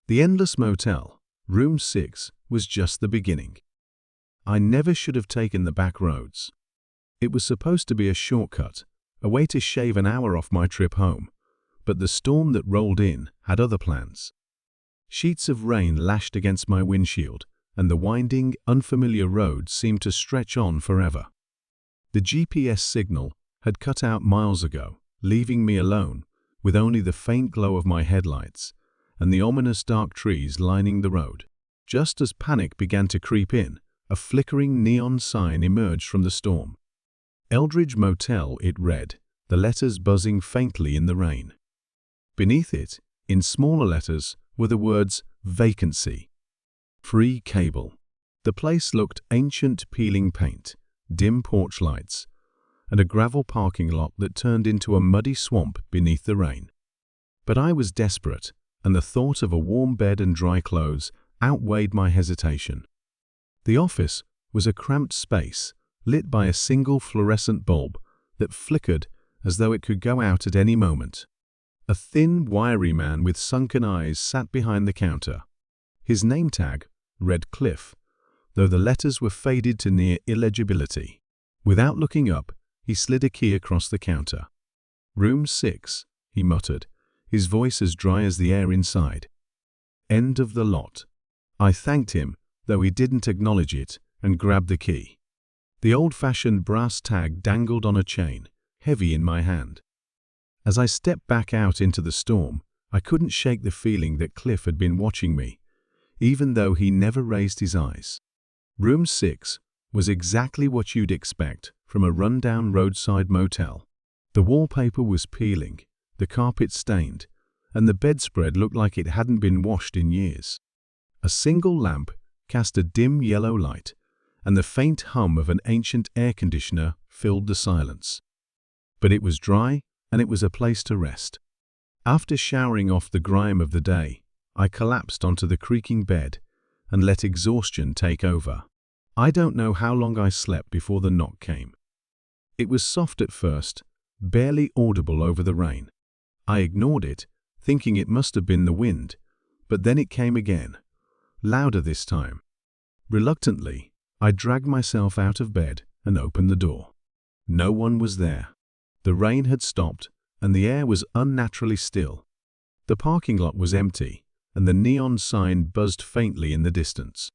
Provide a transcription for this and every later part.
The endless motel, room 6, was just the beginning. I never should have taken the back roads. It was supposed to be a shortcut, a way to shave an hour off my trip home, but the storm that rolled in had other plans. Sheets of rain lashed against my windshield, and the winding, unfamiliar road seemed to stretch on forever. The GPS signal had cut out miles ago, leaving me alone, with only the faint glow of my headlights and the ominous dark trees lining the road. Just as panic began to creep in, a flickering neon sign emerged from the storm. Eldridge Motel, it read, the letters buzzing faintly in the rain. Beneath it, in smaller letters, were the words vacancy. Free cable. The place looked ancient, peeling paint, dim porch lights, and a gravel parking lot that turned into a muddy swamp beneath the rain. But I was desperate, and the thought of a warm bed and dry clothes outweighed my hesitation. The office was a cramped space, lit by a single fluorescent bulb that flickered as though it could go out at any moment. A thin, wiry man with sunken eyes sat behind the counter. His name tag read Cliff, though the letters were faded to near illegibility. Without looking up, he slid a key across the counter. "Room 6, he muttered, his voice as dry as the air inside. "End of the lot." I thanked him, though he didn't acknowledge it, and grabbed the key. The old-fashioned brass tag dangled on a chain, heavy in my hand. As I stepped back out into the storm, I couldn't shake the feeling that Cliff had been watching me, even though he never raised his eyes. Room 6 was exactly what you'd expect from a rundown roadside motel. The wallpaper was peeling, the carpet stained, and the bedspread looked like it hadn't been washed in years. A single lamp cast a dim yellow light, and the faint hum of an ancient air conditioner filled the silence. But it was dry, and it was a place to rest. After showering off the grime of the day, I collapsed onto the creaking bed and let exhaustion take over. I don't know how long I slept before the knock came. It was soft at first, barely audible over the rain. I ignored it, thinking it must have been the wind, but then it came again, louder this time. Reluctantly, I dragged myself out of bed and opened the door. No one was there. The rain had stopped, and the air was unnaturally still. The parking lot was empty, and the neon sign buzzed faintly in the distance.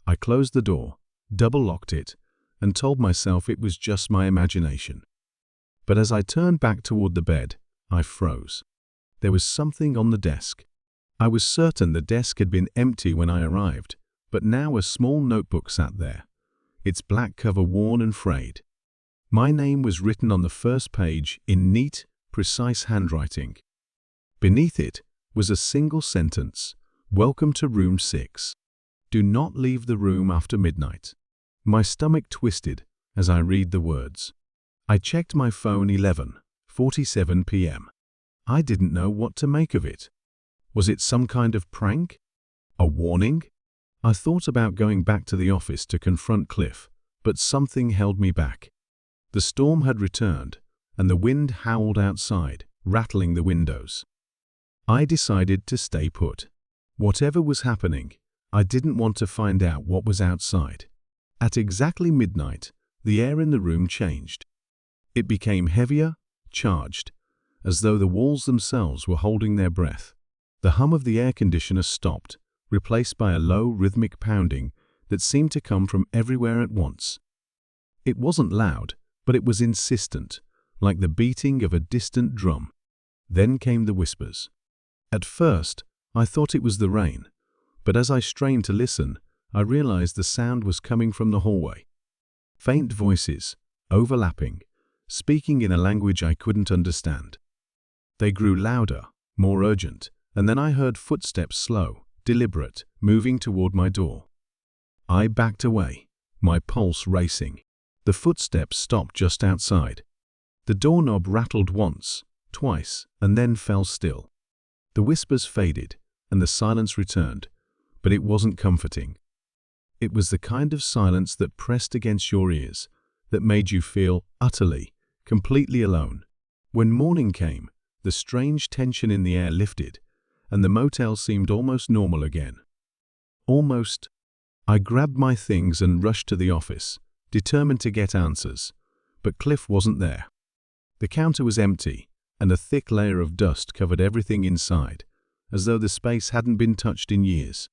I closed the door, double-locked it, and told myself it was just my imagination. But as I turned back toward the bed, I froze. There was something on the desk. I was certain the desk had been empty when I arrived, but now a small notebook sat there, its black cover worn and frayed. My name was written on the first page in neat, precise handwriting. Beneath it was a single sentence: "Welcome to room 6. Do not leave the room after midnight." My stomach twisted as I read the words. I checked my phone 11:47 p.m. I didn't know what to make of it. Was it some kind of prank? A warning? I thought about going back to the office to confront Cliff, but something held me back. The storm had returned, and the wind howled outside, rattling the windows. I decided to stay put. Whatever was happening, I didn't want to find out what was outside. At exactly midnight, the air in the room changed. It became heavier, charged, as though the walls themselves were holding their breath. The hum of the air conditioner stopped, replaced by a low, rhythmic pounding that seemed to come from everywhere at once. It wasn't loud, but it was insistent, like the beating of a distant drum. Then came the whispers. At first, I thought it was the rain, but as I strained to listen, I realized the sound was coming from the hallway. Faint voices, overlapping, speaking in a language I couldn't understand. They grew louder, more urgent, and then I heard footsteps, slow, deliberate, moving toward my door. I backed away, my pulse racing. The footsteps stopped just outside. The doorknob rattled once, twice, and then fell still. The whispers faded, and the silence returned, but it wasn't comforting. It was the kind of silence that pressed against your ears, that made you feel utterly, completely alone. When morning came, the strange tension in the air lifted, and the motel seemed almost normal again. Almost. I grabbed my things and rushed to the office, determined to get answers. But Cliff wasn't there. The counter was empty, and a thick layer of dust covered everything inside, as though the space hadn't been touched in years.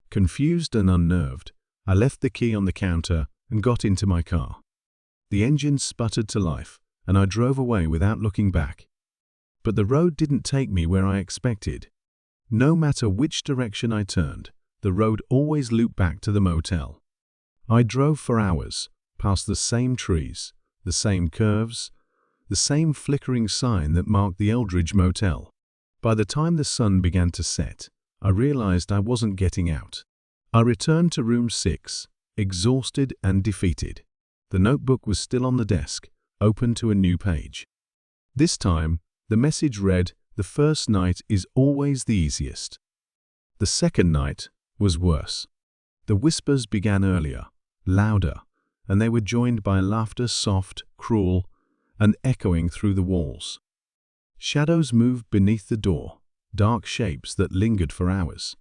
Confused and unnerved, I left the key on the counter and got into my car. The engine sputtered to life, and I drove away without looking back. But the road didn't take me where I expected. No matter which direction I turned, the road always looped back to the motel. I drove for hours, past the same trees, the same curves, the same flickering sign that marked the Eldridge Motel. By the time the sun began to set, I realized I wasn't getting out. I returned to room 6, exhausted and defeated. The notebook was still on the desk, open to a new page. This time, the message read, "The first night is always the easiest." The second night was worse. The whispers began earlier, louder, and they were joined by laughter soft, cruel, and echoing through the walls. Shadows moved beneath the door, dark shapes that lingered for hours.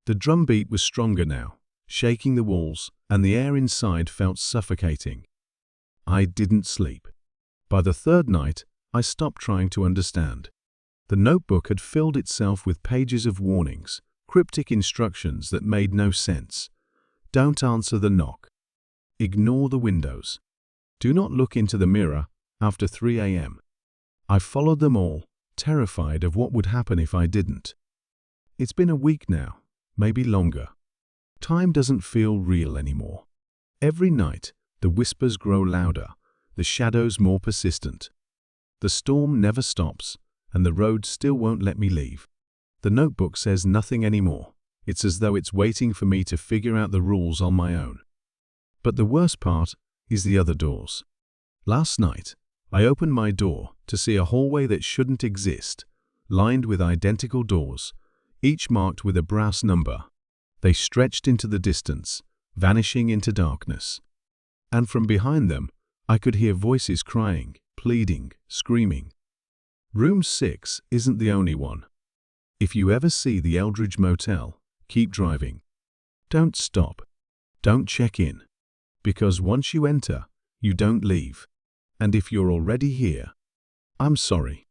The drumbeat was stronger now, shaking the walls, and the air inside felt suffocating. I didn't sleep. By the third night, I stopped trying to understand. The notebook had filled itself with pages of warnings, cryptic instructions that made no sense. Don't answer the knock. Ignore the windows. Do not look into the mirror after 3 a.m. I followed them all, terrified of what would happen if I didn't. It's been a week now, maybe longer. Time doesn't feel real anymore. Every night, the whispers grow louder, the shadows more persistent. The storm never stops, and the road still won't let me leave. The notebook says nothing anymore. It's as though it's waiting for me to figure out the rules on my own. But the worst part is the other doors. Last night, I opened my door to see a hallway that shouldn't exist, lined with identical doors, each marked with a brass number. They stretched into the distance, vanishing into darkness. And from behind them, I could hear voices crying, pleading, screaming. Room 6 isn't the only one. If you ever see the Eldridge Motel, keep driving. Don't stop. Don't check in. Because once you enter, you don't leave. And if you're already here, I'm sorry.